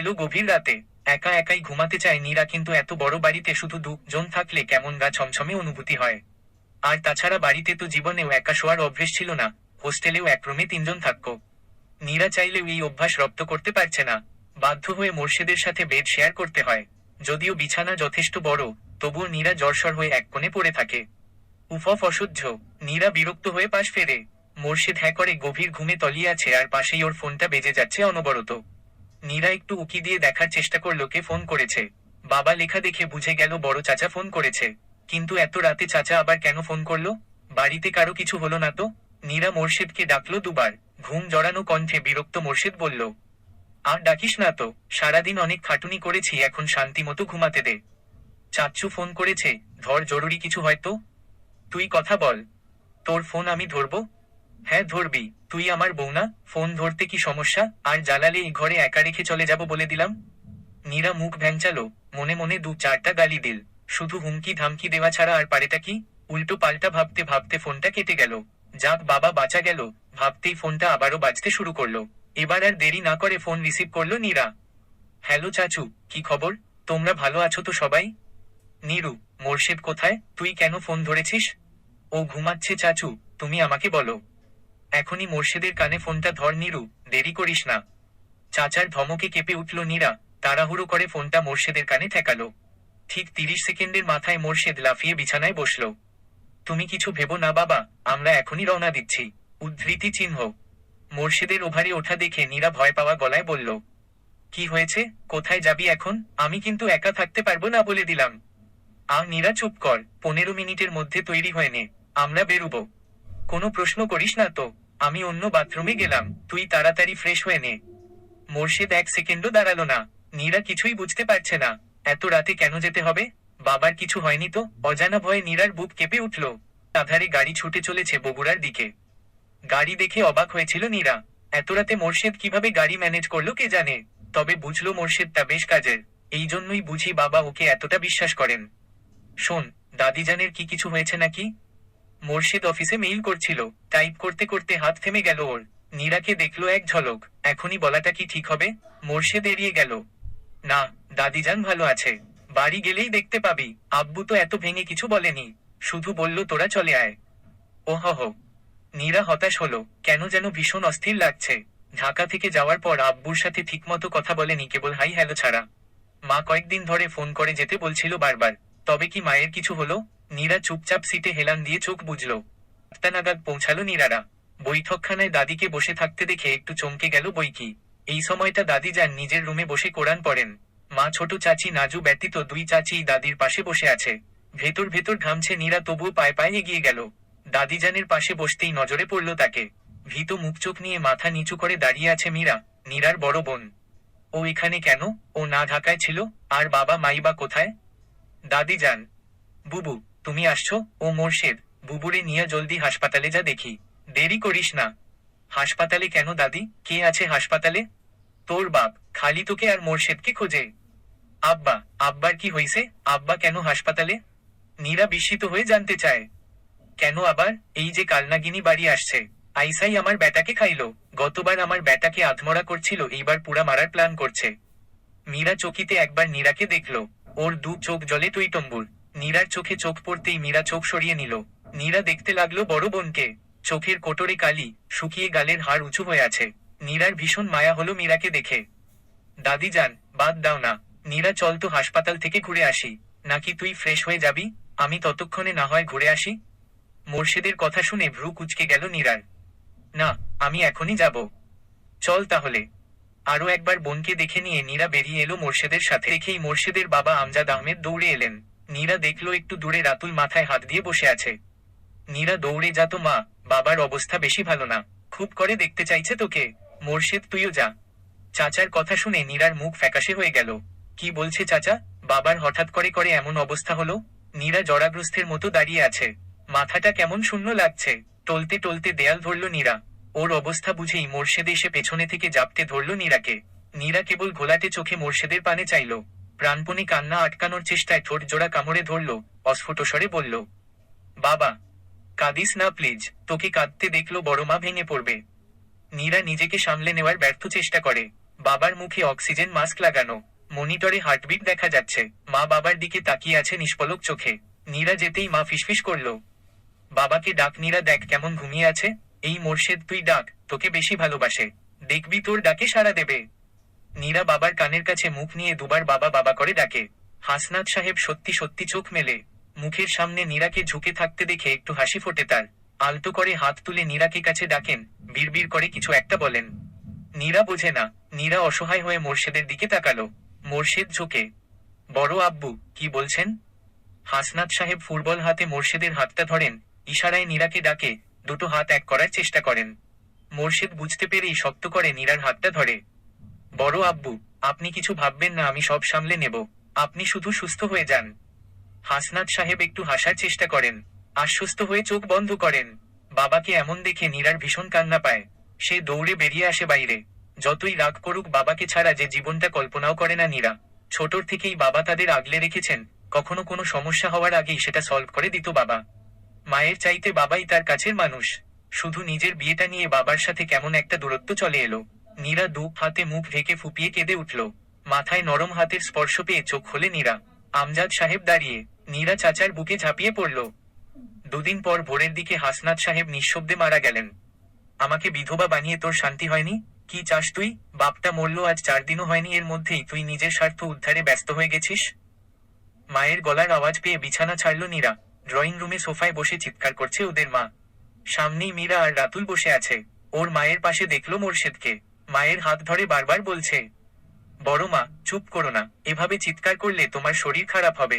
এলো গভীর রাতে। একা একাই ঘুমাতে চায় নীরা, কিন্তু এত বড় বাড়িতে শুধু দুজন থাকলে কেমন গা ছমছমে অনুভূতি হয়। আর তাছাড়া বাড়িতে তো জীবনেও একা শোয়ার অভ্যেস ছিল না। হোস্টেলেও এক রুমে তিনজন থাকতো। নীরা চাইলেও এই অভ্যাস রপ্ত করতে পারছে না। বাধ্য হয়ে মোর্শেদের সাথে বেড শেয়ার করতে হয়। যদিও বিছানা যথেষ্ট বড়, তবুও নীরা জ্বরসর হয়ে এক কোণে পড়ে থাকে। উফ, অসহ্য। নীরা বিরক্ত হয়ে পাশ ফেরে। মোর্শেদ হ্যাঁ করে গভীর ঘুমে তলিয়ে আছে, আর পাশেই ওর ফোনটা বেজে যাচ্ছে অনবরত। নীরা একটু উকি দিয়ে দেখার চেষ্টা করলো কে ফোন করেছে। বাবা লেখা দেখে বুঝে গেল বড় চাচা ফোন করেছে। কিন্তু এত রাতে চাচা আবার কেন ফোন করলো? বাড়িতে কারো কিছু হলো না তো? নীরা মোর্শেদকে ডাকলো দুবার। ঘুম জড়ানো কণ্ঠে বিরক্ত মোর্শেদ বলল, আর ডাকিস না তো। সারাদিন অনেক খাটুনি করেছি, এখন শান্তি মতো ঘুমাতে দে। চাচ্চু ফোন করেছে, ধর, জরুরি কিছু হয়তো। তুই কথা বল। তোর ফোন আমি ধরবো? হ্যাঁ ধরবি, তুই আমার বউ না? ফোন ধরতে কি সমস্যা? আর জ্বালালে এই ঘরে একা রেখে চলে যাব বলে দিলাম। নীরা মুখ ভ্যাংচালো, মনে মনে দু চারটা গালি দিল। শুধু হুমকি ধামকি দেওয়া ছাড়া আর পারেটা কি? উল্টো পাল্টা ভাবতে ভাবতে ফোনটা কেটে গেল। যাক বাবা, বাঁচা গেল। ভাবতেই ফোনটা আবারও বাজতে শুরু করলো। এবার আর দেরি না করে ফোন রিসিভ করলো নীরা। হ্যালো চাচু, কি খবর? তোমরা ভালো আছো তো সবাই? নীরু, মোর্শেদ কোথায়? তুই কেন ফোন ধরেছিস? ও ঘুমাচ্ছে চাচু, তুমি আমাকে বলো। এখনই মোর্শেদের কানে ফোনটা ধর নীরু, দেরি করিস না। চাচার ধমকে কেঁপে উঠল নীরা। তাড়াহুড়ো করে ফোনটা মোর্শেদের কানে ঠেকালো। ঠিক 30 সেকেন্ডের মাথায় মোর্শেদ লাফিয়ে বিছানায় বসল। তুমি কিছু ভেবো না বাবা, আমরা এখনই রওনা দিচ্ছি। উদ্ধৃতি চিহ্ন। মোর্শেদের ওভারে ওঠা দেখে নীরা ভয় পাওয়া গলায় বলল, কি হয়েছে? কোথায় যাবি এখন? আমি কিন্তু একা থাকতে পারবো না বলে দিলাম। নীরা চুপ কর, 15 মিনিটের মধ্যে তৈরি হয়ে নে। আমরা বেরুবো। কোনো প্রশ্ন করিস না তো। আমি অন্য বাথরুমে গেলাম, তুই তাড়াতাড়ি ফ্রেশ হয়ে নে। মোর্শেদ 1 সেকেন্ডও দাঁড়ালো না। নীরা কিছুই বুঝতে পারছে না। এত রাতে কেন যেতে হবে? বাবার কিছু হয়নি তো? অজানা ভয়ে নীরার বুক কেঁপে উঠল। আধারে গাড়ি ছুটে চলেছে বগুড়ার দিকে। গাড়ি দেখে অবাক হয়েছিল নীরা। এত রাতে মোর্শেদ কিভাবে গাড়ি ম্যানেজ করলো কে জানে। তবে বুঝলো মোর্শেদটা বেশ কাজের। এই জন্যই বুঝি বাবা ওকে এতটা বিশ্বাস করেন। শোন, দাদিজানের কি কিছু হয়েছে নাকি? মোর্শেদ অফিসে মেইল করছিল, টাইপ করতে করতে হাত থেমে গেল ওর। নীরাকে দেখলো এক ঝলক। এখনই বলাটা কি ঠিক হবে? মোর্শেদ এড়িয়ে গেল। না, দাদিজান ভালো আছে। বাড়ি গেলেই দেখতে পাবি। আব্বু তো এত ভেঙে কিছু বলেনি, শুধু বলল তোরা চলে আয়। ওহ হো। নীরা হতাশ হলো, কেন যেন ভীষণ অস্থির লাগছে। ঢাকা থেকে যাওয়ার পর আব্বুর সাথে ঠিকমতো কথা বলেনি, কেবল হাই হ্যালো ছাড়া। মা কয়েকদিন ধরে ফোন করে যেতে বলছিল বারবার। তবে কি মায়ের কিছু হলো? নীরা চুপচাপ সিটে হেলান দিয়ে চোখ বুঝল। 8টা নাগাদ পৌঁছালো নীরারা। বৈঠকখানায় দাদিকে বসে থাকতে দেখে একটু চমকে গেল বৈকি। এই সময়টা দাদি যান নিজের রুমে বসে কোরআন পড়েন। মা, ছোট চাচি নাজু ব্যতীত 2 চাচিই দাদির পাশে বসে আছে। ভেতর ভেতর ঘামছে নীরা, তবুও পায়ে পায়ে এগিয়ে গেল। দাদিজানের পাশে বসতেই নজরে পড়ল তাকে। ভীত মুখ চোখ নিয়ে মাথা নিচু করে দাঁড়িয়ে আছে মীরা, নীরার বড় বোন। ও এখানে কেন? ও না ঢাকায় ছিল? আর বাবা মাই বা কোথায়? দাদি যান। বুবু, তুমি আসছো? ও মোর্শেদ, বুবুরে নিয়ে জলদি হাসপাতালে যা দেখি। দেরি করিস না। হাসপাতালে কেন দাদি? কে আছে হাসপাতালে? তোর বাপ, খালি তোকে আর মোর্শেদকে খোঁজে। আব্বা? আব্বার কি হইছে? আব্বা কেন হাসপাতালে? নীরা বিস্মিত হয়ে জানতে চায়। কেন আবার? এই যে কালনাগিনী বাড়ি আসছে। আইসাই আমার ব্যাটাকে খাইলো। গতবার আমার ব্যাটাকে আধমরা করছিল, এইবার পুরা মারার প্ল্যান করছে। মীরা চকিতে একবার নীরাকে দেখল। ওর দু চোখ জলে টইটম্বুর। নীরার চোখে চোখ পড়তেই মীরা চোখ সরিয়ে নিল। নীরা দেখতে লাগলো বড় বোনকে। চোখের কোটরে কালি, শুকিয়ে গালের হাড় উঁচু হয়ে আছে। নীরার ভীষণ মায়া হলো মীরাকে দেখে। দাদি যান, বাদ দাও না। নীরা, চল তো হাসপাতাল থেকে ঘুরে আসি। নাকি তুই ফ্রেশ হয়ে যাবি? আমি ততক্ষণে না হয় ঘুরে আসি। মোর্শেদের কথা শুনে ভ্রু কুঁচকে গেল নীরার। না, আমি এখনই যাব। চল তাহলে। আরো একবার বোনকে দেখে নিয়ে নীরা বেরিয়ে এলো মোর্শেদের সাথে। দেখেই মোর্শেদের বাবা আমজাদ আহমেদ দৌড়ে এলেন। নীরা দেখলো একটু দূরে রাতুল মাথায় হাত দিয়ে বসে আছে। নীরা, দৌড়ে যা তো মা, বাবার অবস্থা বেশি ভালো না, খুব করে দেখতে চাইছে তোকে। মোর্শেদ, তুইও যা। চাচার কথা শুনে নীরার মুখ ফ্যাকাশে হয়ে গেল। কি বলছে চাচা? বাবার হঠাৎ করে করে এমন অবস্থা হলো? নীরা জরাগ্রস্তের মতো দাঁড়িয়ে আছে। মাথাটা কেমন শূন্য লাগছে। টলতে টলতে দেয়াল ধরল নীরা। ওর অবস্থা বুঝেই মোর্শেদ এসে পেছনে থেকে জাপটে ধরল নীরাকে। নীরা কেবল ঘোলাটে চোখে মোর্শেদের পানে চাইল। প্রাণপণে কান্না আটকানোর চেষ্টায় ঠোঁট জোড়া কামড়ে ধরল। অস্ফুট স্বরে বলল, বাবা, কাঁদিস না প্লিজ। তোকে কাঁদতে দেখলো বড় মা ভেঙে পড়বে। নীরা নিজেকে সামলে নেওয়ার ব্যর্থ চেষ্টা করে। বাবার মুখে অক্সিজেন মাস্ক লাগানো, মনিটরে হার্টবিট দেখা যাচ্ছে। মা বাবার দিকে তাকিয়ে আছে নিষ্পলক চোখে। নীরা যেতেই মা ফিসফিস করলো, বাবাকে ডাক নীরা, দেখ কেমন ঘুমিয়ে আছে। এই মোর্শেদ, তুই ডাক, তোকে বেশি ভালোবাসে, দেখবি তোর ডাকে সাড়া দেবে। নীরা বাবার কানের কাছে মুখ নিয়ে দুবার বাবা বাবা করে ডাকে। হাসনাত সাহেব সত্যি সত্যি চোখ মেলে। মুখের সামনে নীরাকে ঝুঁকে থাকতে দেখে একটু হাসি ফোটে তার। আলতো করে হাত তুলে নীরাকে কাছে ডাকেন, বিড়বিড় করে কিছু একটা বলেন। নীরা বোঝে না। নীরা অসহায় হয়ে মোর্শেদের দিকে তাকালো। মোর্শেদ ঝুঁকে, বড় আব্বু, কি বলছেন? হাসনাত সাহেব ফুটবল হাতে মোর্শেদের হাতটা ধরেন, ইশারায় নীরাকে ডাকে, দুটো হাত এক করার চেষ্টা করেন। মোর্শেদ বুঝতে পেরেই শক্ত করে নীরার হাতটা ধরে। বড় আব্বু, আপনি কিছু ভাববেন না, আমি সব সামলে নেব, আপনি শুধু সুস্থ হয়ে যান। হাসনাত সাহেব একটু হাসার চেষ্টা করেন, আশ্বস্ত হয়ে চোখ বন্ধ করেন। বাবাকে এমন দেখে নীরার ভীষণ কান্না পায়। সে দৌড়ে বেরিয়ে আসে বাইরে। যতই রাগ করুক, বাবাকে ছাড়া যে জীবনটা কল্পনাও করে না নীরা। ছোটর থেকেই বাবা তাদের আগলে রেখেছেন, কখনো কোনো সমস্যা হওয়ার আগেই সেটা সলভ করে দিত বাবা। মায়ের চাইতে বাবাই তার কাছের মানুষ। শুধু নিজের বিয়েটা নিয়ে বাবার সাথে কেমন একটা দূরত্ব চলে এলো। নীরা দু হাতে মুখ ঢেকে ফুপিয়ে কেঁদে উঠল। মাথায় নরম হাতের স্পর্শ পেয়ে চোখ খোলে নীরা। আমজাদ সাহেব দাঁড়িয়ে। নীরা চাচার বুকে ঝাঁপিয়ে পড়ল। দুদিন পর ভোরের দিকে হাসনাত সাহেব নিঃশব্দে মারা গেলেন। আমাকে বিধবা বানিয়ে তোর শান্তি হয়নি? কি চাস তুই? বাপটা মরল আজ 4 দিনও হয়নি, এর মধ্যেই তুই নিজের স্বার্থ উদ্ধারে ব্যস্ত হয়ে গেছিস। মায়ের গলার আওয়াজ পেয়ে বিছানা ছাড়ল নীরা। ড্রয়িং রুমে সোফায় বসে চিৎকার করছে ওদের মা। সামনেই মীরা আর রাতুল বসে আছে। ওর মায়ের পাশে দেখলো মোর্শেদকে। মায়ের হাত ধরে বারবার বলছে, বড় মা, চুপ করো না, এভাবে চিৎকার করলে তোমার শরীর খারাপ হবে।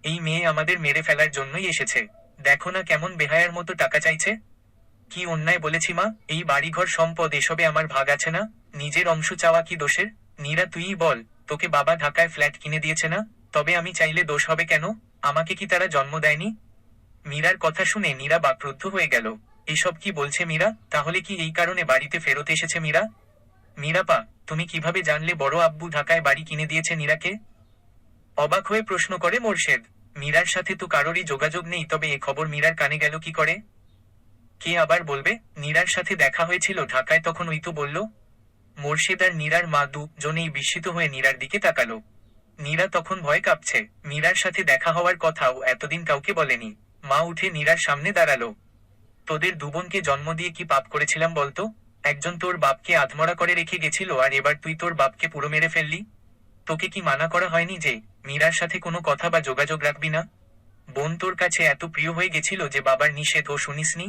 এই মেয়ে আমাদের মেরে ফেলার জন্যই এসেছে। দেখো না কেমন বেহায়ার মতো টাকা চাইছে। কি অন্যায় বলেছি মা? এই বাড়িঘর সম্পদ এসবে আমার ভাগ আছে না? নিজের অংশ চাওয়া কি দোষের? নীরা, তুইই বল, তোকে বাবা ঢাকায় ফ্ল্যাট কিনে দিয়েছে না? তবে আমি চাইলে দোষ হবে কেন? আমাকে কি তারা জন্ম দেয়নি? মীরার কথা শুনে নীরা বাকরুদ্ধ হয়ে গেল। এসব কি বলছে মীরা? তাহলে কি এই কারণে বাড়িতে ফেরত এসেছে মীরা? মীরাপা, তুমি কিভাবে জানলে বড় আব্বু ঢাকায় বাড়ি কিনে দিয়েছে নীরাকে? অবাক হয়ে প্রশ্ন করে মোর্শেদ। মীরার সাথে তো কারোরই যোগাযোগ নেই, তবে এ খবর মীরার কানে গেল কি করে? কে আবার বলবে? নীরার সাথে দেখা হয়েছিল ঢাকায়, তখন ওই তো বলল। মোর্শেদ আর নীরার মা দুজনেই বিস্মিত হয়ে নীরার দিকে তাকালো। নীরা তখন ভয় কাঁপছে। মীরার সাথে দেখা হওয়ার কথাও এতদিন কাউকে বলেনি। মা উঠে নীরার সামনে দাঁড়ালো। তোদের দুবোনকে জন্ম দিয়ে কি পাপ করেছিলাম বলতো? একজন তোর বাপকে আধমরা করে রেখে গেছিল, আর এবার তুই তোর বাপকে পুরো মেরে ফেললি। তোকে কি মানা করা হয়নি যে মীরার সাথে কোনো কথা বা যোগাযোগ রাখবি না? বোন তোর কাছে এত প্রিয় হয়ে গেছিল যে বাবার নিষেধ ও শুনিসনি?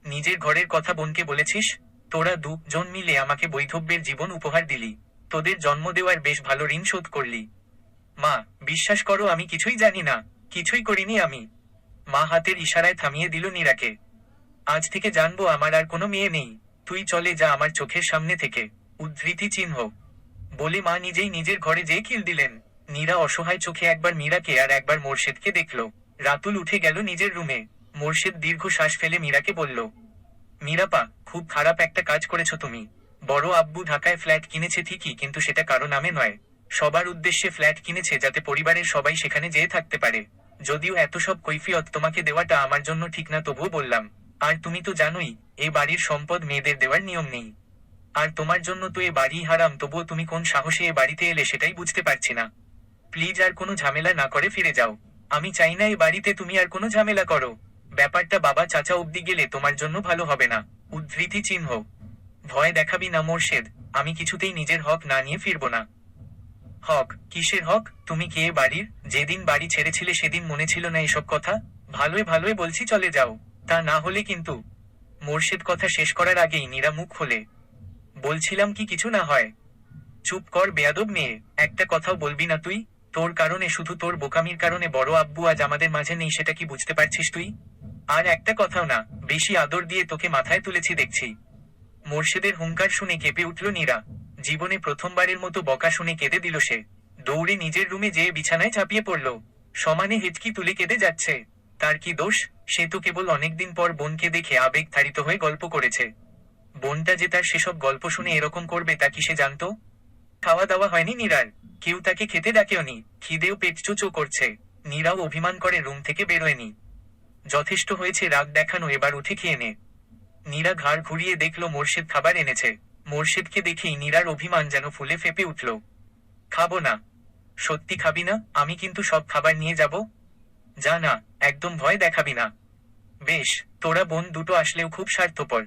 নিজের ঘরের কথা বোনকে বলেছিস? তোরা দুজন মিলে আমাকে বৈধব্যের জীবন উপহার দিলি। তোদের জন্ম দেওয়ার বেশ ভালো ঋণ শোধ করলি। মা, বিশ্বাস করো, আমি কিছুই জানি না, কিছুই করিনি আমি। মা হাতের ইশারায় থামিয়ে দিল নীরাকে। আজ থেকে জানবো আমার আর কোনো মেয়ে নেই। তুই চলে যা আমার চোখের সামনে থেকে। উদ্ধৃতি চিহ্ন। বলে মা নিজেই নিজের ঘরে যেয়ে কিল দিলেন। নীরা অসহায় চোখে একবার মীরাকে আর একবার মোর্শেদকে দেখল। রাতুল উঠে গেল নিজের রুমে। মোর্শেদ দীর্ঘ শ্বাস ফেলে মীরাকে বলল, মীরাপা, খুব খারাপ একটা কাজ করেছো তুমি। বড় আব্বু ঢাকায় ফ্ল্যাট কিনেছে ঠিকই, কিন্তু সেটা কারো নামে নয়। সবার উদ্দেশ্যে ফ্ল্যাট কিনেছে যাতে পরিবারের সবাই সেখানে যেয়ে থাকতে পারে। যদিও এত সব কৈফিয়ত তোমাকে দেওয়াটা আমার জন্য ঠিক না, তবুও বললাম। আর তুমি তো জানোই, এ বাড়ির সম্পদ মেয়েদের দেওয়ার নিয়ম নেই। আর তোমার জন্য তো এ বাড়ি হারাম, তবুও তুমি কোন সাহসে এ বাড়িতে এলে সেটাই বুঝতে পারছি না। প্লিজ আর কোনো ঝামেলা না করে ফিরে যাও। আমি চাই না এ বাড়িতে তুমি আর কোনো ঝামেলা করো। ব্যাপারটা বাবা চাচা অব্দি গেলে তোমার জন্য ভালো হবে না। উদ্ধৃতি চিহ্ন। ভয় দেখাবি না মোর্শেদ, আমি কিছুতেই নিজের হক না নিয়ে ফিরবো না। হক? কিসের হক? তুমি কে বাড়ির? যেদিন বাড়ি ছেড়েছিলে সেদিন মনে ছিল না এসব কথা? ভালোই ভালোই বলছি চলে যাও, তা না হলে কিন্তু। মোর্শেদ কথা শেষ করার আগেই নীরা মুখ খোলে। বলছিলাম কি কিছু না হয়। চুপ কর বেয়াদব মেয়ে, একটা কথাও বলবি না তুই? তোর কারণে, শুধু তোর বোকামির কারণে বড় আব্বু আজ আমাদের মাঝে নেই, সেটা কি বুঝতে পারছিস তুই? আর একটা কথাও না, বেশি আদর দিয়ে তোকে মাথায় তুলেছি দেখছি। মোর্শেদের হুঙ্কার শুনে কেঁপে উঠল নীরা। জীবনে প্রথমবারের মতো বকা শুনে কেঁদে দিল সে। দৌড়ে নিজের রুমে যেয়ে বিছানায় চাপিয়ে পড়ল। সমানে হিচকি তুলে কেঁদে যাচ্ছে। তার কি দোষ? সে তো কেবল অনেকদিন পর বোনকে দেখে আবেগ তাড়িত হয়ে গল্প করেছে। বোনটা যে তার সেসব গল্প শুনে এরকম করবে তা কি সে জানতো? খাওয়া দাওয়া হয়নি নীরার। কেউ তাকে খেতে ডাকেওনি। খিদেও পেট চোচো করছে। নীরাও অভিমান করে রুম থেকে বেরোয়নি। যথেষ্ট হয়েছে রাগ দেখানো, এবার উঠে খেয়ে নে। নীরা ঘাড় ঘুরিয়ে দেখল মোর্শেদ খাবার এনেছে। মোর্শেদকে দেখেই নীরার অভিমান যেন ফুলে ফেপে উঠল। খাবো না। সত্যি খাবি না? আমি কিন্তু সব খাবার নিয়ে যাব। যা না, একদম ভয় দেখাবি না। বেশ, তোরা বোন দুটো আসলেও খুব স্বার্থপর।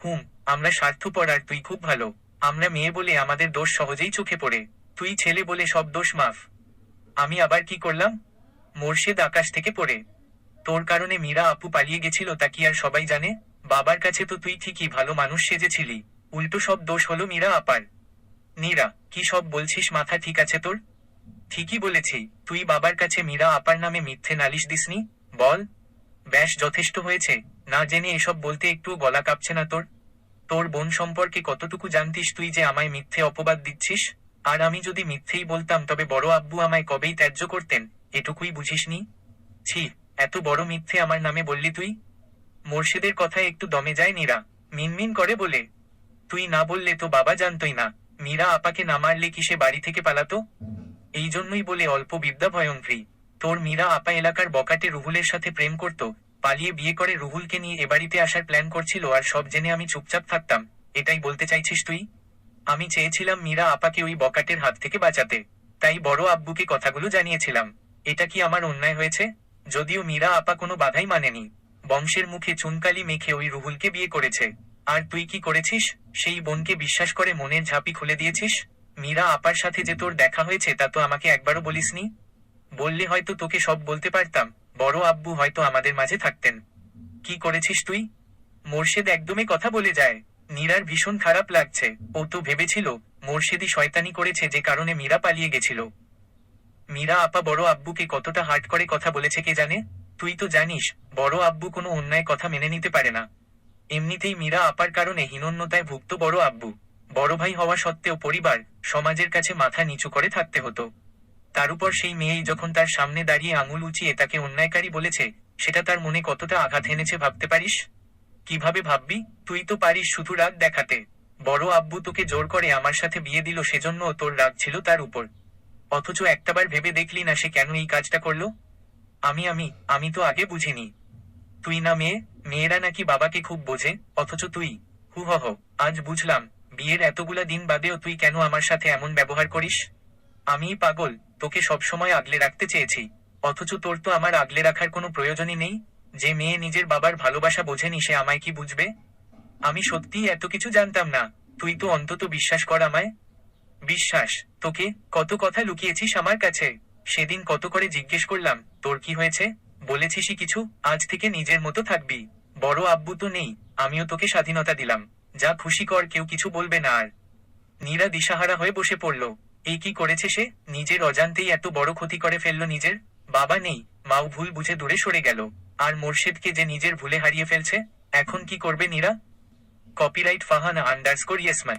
হুম, আমরা স্বার্থপর আর তুই খুব ভালো। আমরা মেয়ে বলে আমাদের দোষ সহজেই চোখে পড়ে, তুই ছেলে বলে সব দোষ মাফ। আমি আবার কি করলাম? মোর্শেদ আকাশ থেকে পড়ে। তোর কারণে মীরা আপু পালিয়ে গেছিল তা কি আর সবাই জানে? বাবার কাছে তো তুই ঠিকই ভালো মানুষ সেজেছিলি, উল্টো সব দোষ হলো মীরা আপার। নীরা, কি সব বলছিস? মাথা ঠিক আছে তোর? ঠিকই বলেছি। তুই বাবার কাছে মীরা আপার নামে মিথ্যে নালিশ দিসনি? বল। ব্যাস, যথেষ্ট হয়েছে। না জেনে এসব বলতে একটু গলা কাঁপছে না তোর? তোর বোন সম্পর্কে কতটুকু জানতিস তুই যে আমায় মিথ্যে অপবাদ দিচ্ছিস? আর আমি যদি মিথ্যেই বলতাম তবে বড় আব্বু আমায় কবেই ত্যায্য করতেন, এটুকুই বুঝিসনি? ছি, এত বড় মিথ্যে আমার নামে বললি তুই? মোর্শেদের কথায় একটু দমে যায় নীরা, মিনমিন করে বলে। তুই না বললে তো বাবা জানতই না। মীরা আপাকে না মারলে কি সে বাড়ি থেকে পালাতো? এই জন্যই বলে অল্প বিদ্যা ভয়ঙ্করী। তোর মীরা আপা এলাকার বকাটে রুহুলের সাথে প্রেম করত, পালিয়ে বিয়ে করে রুহুলকে নিয়ে এ বাড়িতে আসার প্ল্যান করছিল, আর সব জেনে আমি চুপচাপ থাকতাম, এটাই বলতে চাইছিস তুই? আমি চেয়েছিলাম মীরা আপাকে ওই বকাটের হাত থেকে বাঁচাতে, তাই বড় আব্বুকে কথাগুলো জানিয়েছিলাম। এটা কি আমার অন্যায় হয়েছে? যদিও মীরা আপা কোনো বাধাই মানেনি, বংশের মুখে চুনকালি মেখে ওই রুহুলকে বিয়ে করেছে। আর তুই কি করেছিস? সেই বোনকে বিশ্বাস করে মনের ঝাঁপি খুলে দিয়েছিস। মীরা আপার সাথে যে তোর দেখা হয়েছে তা তো আমাকে একবারও বলিসনি। বললে হয়তো তোকে সব বলতে পারতাম, বড় আব্বু হয়তো আমাদের মাঝে থাকতেন। কি করেছিস তুই? মোর্শেদ একদমই কথা বলে যায়। নীরার ভীষণ খারাপ লাগছে। ও তো ভেবেছিল মোর্শেদই শয়তানি করেছে, যে কারণে মীরা পালিয়ে গেছিল। মীরা আপা বড় আব্বুকে কতটা হার্ট করে কথা বলেছে কে জানে। তুই তো জানিস, বড় আব্বু কোনো অন্যায় কথা মেনে নিতে পারে না। এমনিতেই মীরা আপার কারণে হীনন্যতায় ভুগত বড় আব্বু। বড় ভাই হওয়া সত্ত্বেও পরিবার, সমাজের কাছে মাথা নিচু করে থাকতে হতো। তার উপর সেই মেয়েই যখন তার সামনে দাঁড়িয়ে আঙুল উঁচিয়ে তাকে অন্যায়কারী বলেছে, সেটা তার মনে কতটা আঘাত এনেছে ভাবতে পারিস? কিভাবে ভাববি? তুই তো পারিস শুধু রাগ দেখাতে। বড় আব্বু তোকে জোর করে আমার সাথে বিয়ে দিল, সেজন্য তোর রাগ ছিল তার উপর। অথচ একটাবার ভেবে দেখলি না সে কেন এই কাজটা করলো? আমি আমি আমি তো আগে বুঝিনি। তুই না মেয়ে, মেয়েরা নাকি বাবাকে খুব বোঝে, অথচ তুই। হু হ হ, আজ বুঝলাম। বিয়ের এতগুলা দিন বাদেও তুই কেন আমার সাথে এমন ব্যবহার করিস। আমিই পাগল, তোকে সবসময় আগলে রাখতে চেয়েছি। অথচ তোর তো আমার আগলে রাখার কোনো প্রয়োজনই নেই। যে মেয়ে নিজের বাবার ভালোবাসা বোঝেনি সে আমায় কি বুঝবে? আমি সত্যিই এত কিছু জানতাম না। তুই তো অন্তত বিশ্বাস কর আমায়। বিশ্বাস? তোকে? কত কথা লুকিয়েছিস আমার কাছে। সেদিন কত করে জিজ্ঞেস করলাম তোর কি হয়েছে, বলেছিসই কিছু। আজ থেকে নিজের মতো থাকবি। বড় আব্বু তো নেই, আমিও তোকে স্বাধীনতা দিলাম। যা খুশি কর, কেউ কিছু বলবে না আর। নীরা দিশাহারা হয়ে বসে পড়ল। এই কি করেছে সে? নিজের অজান্তেই এত বড় ক্ষতি করে ফেলল নিজের। বাবা নেই, মাও ভুল বুঝে দূরে সরে গেল। আর মোর্শেদকে যে নিজের ভুলে হারিয়ে ফেলছে। এখন কি করবে নীরা? কপিরাইট ফাহানা _ ইয়েসমা।